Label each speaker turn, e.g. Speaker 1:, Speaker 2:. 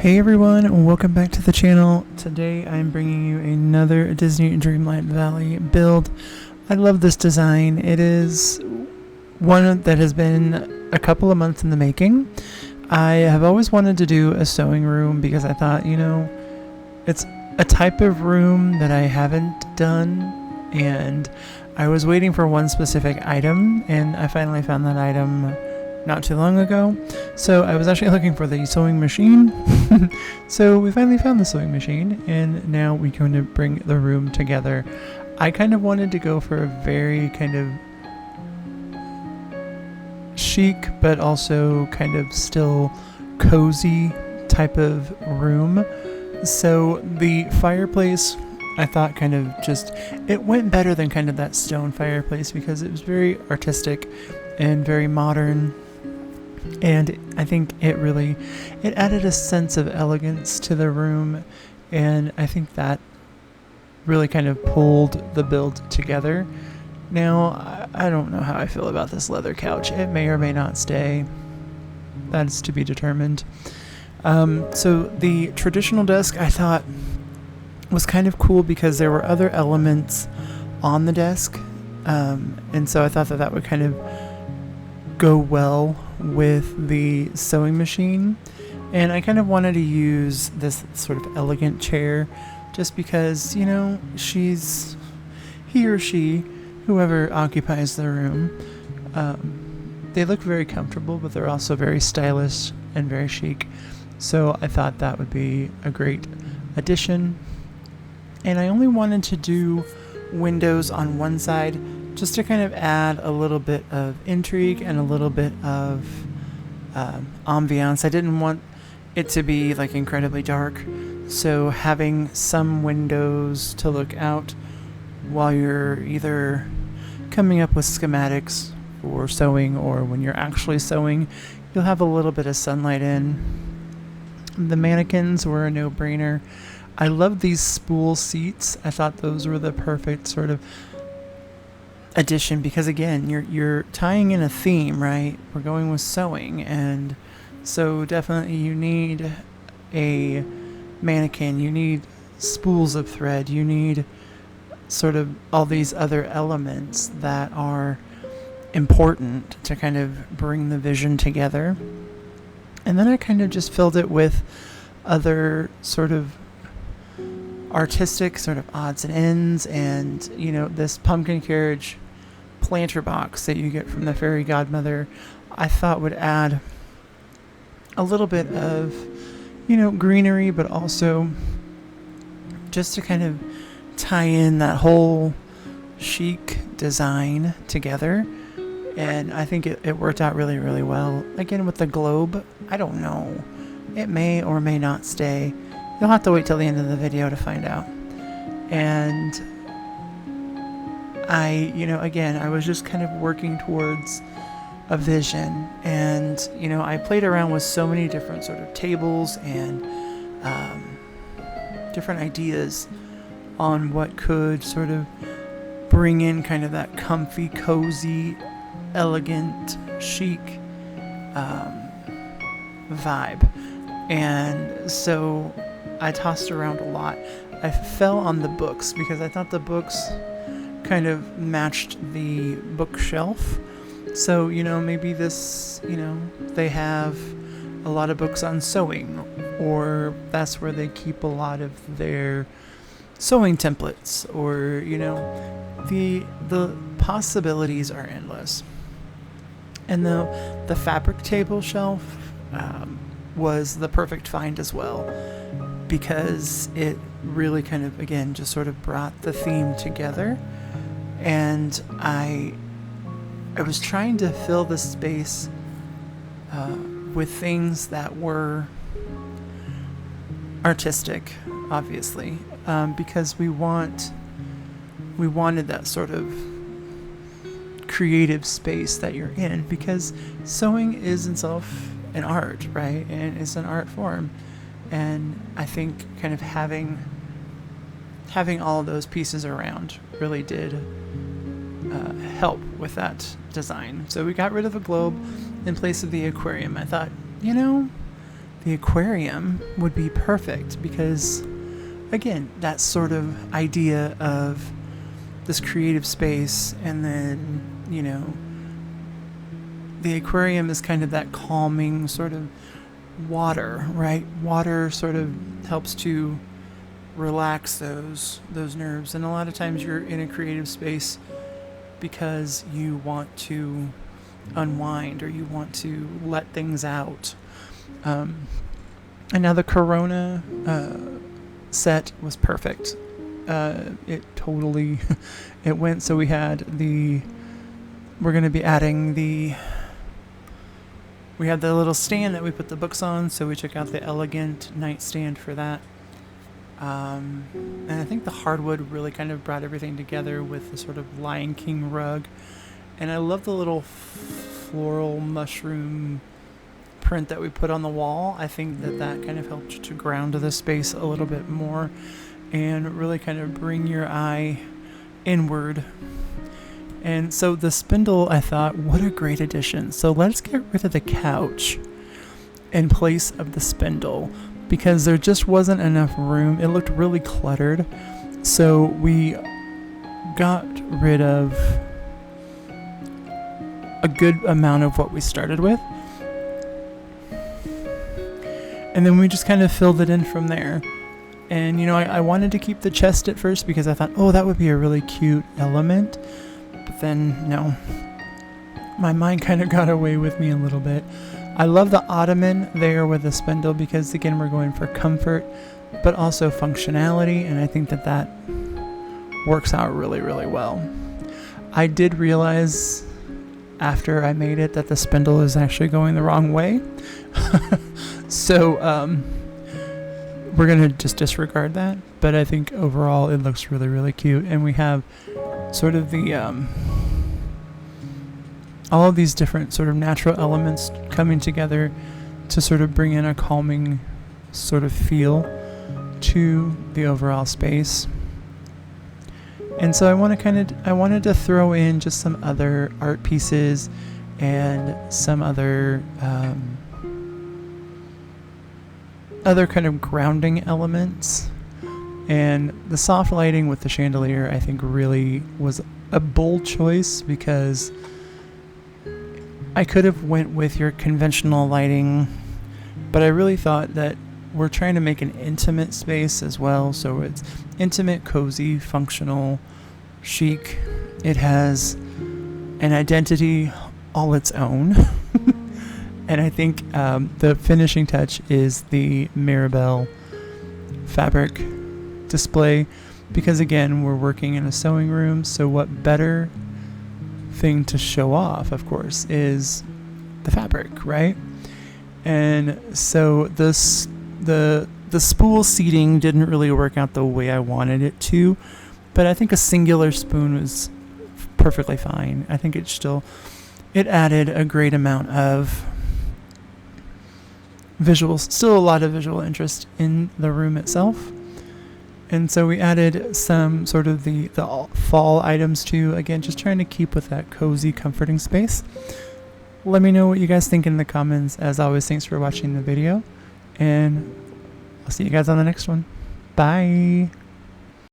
Speaker 1: Hey everyone, and welcome back to the channel. Today I'm bringing you another Disney Dreamlight Valley build. I love this design. It is one that has been a couple of months in the making. I have always wanted to do a sewing room because I thought, it's a type of room that I haven't done, and I was waiting for one specific item, and I finally found that item not too long ago. So I was actually looking for the sewing machine. So we finally found the sewing machine, and now we're going to bring the room together. I kind of wanted to go for a very kind of chic but also kind of still cozy type of room. So the fireplace, I thought kind of just, it went better than kind of that stone fireplace because it was very artistic and very modern. And I think it added a sense of elegance to the room, and I think that really kind of pulled the build together. Now, I don't know how I feel about this leather couch. It may or may not stay. That's to be determined. So the traditional desk I thought was kind of cool because there were other elements on the desk, and so I thought that would kind of go well with the sewing machine. And I kind of wanted to use this sort of elegant chair just because, he or she, whoever occupies the room, they look very comfortable, but they're also very stylish and very chic. So I thought that would be a great addition. And I only wanted to do windows on one side just to kind of add a little bit of intrigue and a little bit of ambiance. I didn't want it to be like incredibly dark, so having some windows to look out while you're either coming up with schematics for sewing or when you're actually sewing, you'll have a little bit of sunlight in. The mannequins were a no-brainer. I love these spool seats. I thought those were the perfect sort of addition because, again, you're tying in a theme, right? We're going with sewing, and so definitely you need a mannequin, you need spools of thread, you need sort of all these other elements that are important to kind of bring the vision together. And then I kind of just filled it with other sort of artistic sort of odds and ends, and this pumpkin carriage planter box that you get from the fairy godmother I thought would add a little bit of greenery, but also just to kind of tie in that whole chic design together. And I think it worked out really, really well. Again, with the globe, I don't know, it may or may not stay. You'll have to wait till the end of the video to find out. And I was just kind of working towards a vision. And, I played around with so many different sort of tables and different ideas on what could sort of bring in kind of that comfy, cozy, elegant, chic vibe. And so I tossed around a lot. I fell on the books because I thought the books kind of matched the bookshelf. So, maybe this, they have a lot of books on sewing, or that's where they keep a lot of their sewing templates, or, the possibilities are endless. And the fabric table shelf was the perfect find as well, because it really kind of, again, just sort of brought the theme together. And I was trying to fill the space with things that were artistic, obviously, because we wanted that sort of creative space that you're in, because sewing is itself an art, right? And it's an art form. And I think kind of having all of those pieces around really did help with that design. So we got rid of the globe in place of the aquarium. I thought, the aquarium would be perfect because, again, that sort of idea of this creative space, and then, you know, the aquarium is kind of that calming sort of water, right? Water sort of helps to relax those nerves, and a lot of times you're in a creative space because you want to unwind or you want to let things out. And now the Corona set was perfect. It totally it went. So we had we're going to be adding we had the little stand that we put the books on, so we took out the elegant nightstand for that. And I think the hardwood really kind of brought everything together with the sort of Lion King rug. And I love the little floral mushroom print that we put on the wall. I think that kind of helped to ground the space a little bit more and really kind of bring your eye inward. And so the spindle, I thought, what a great addition. So let's get rid of the couch in place of the spindle because there just wasn't enough room. It looked really cluttered. So we got rid of a good amount of what we started with. And then we just kind of filled it in from there. And, you know, I wanted to keep the chest at first because I thought, oh, that would be a really cute element. But then, no. My mind kind of got away with me a little bit. I love the ottoman there with the spindle because, again, we're going for comfort, but also functionality. And I think that works out really, really well. I did realize after I made it that the spindle is actually going the wrong way. So we're going to just disregard that. But I think overall it looks really, really cute. And we have sort of the all of these different sort of natural elements coming together to sort of bring in a calming sort of feel to the overall space. And so I wanted to throw in just some other art pieces and some other kind of grounding elements. And the soft lighting with the chandelier, I think, really was a bold choice because I could have went with your conventional lighting, but I really thought that we're trying to make an intimate space as well. So it's intimate, cozy, functional, chic. It has an identity all its own. And I think the finishing touch is the Mirabelle fabric display because, again, we're working in a sewing room, so what better thing to show off, of course, is the fabric, right? And so the spool seating didn't really work out the way I wanted it to, but I think a singular spoon was perfectly fine. I think it added a great amount of visuals, still a lot of visual interest in the room itself. And so we added some sort of the fall items too, again, just trying to keep with that cozy, comforting space. Let me know what you guys think in the comments. As always, thanks for watching the video, and I'll see you guys on the next one. Bye.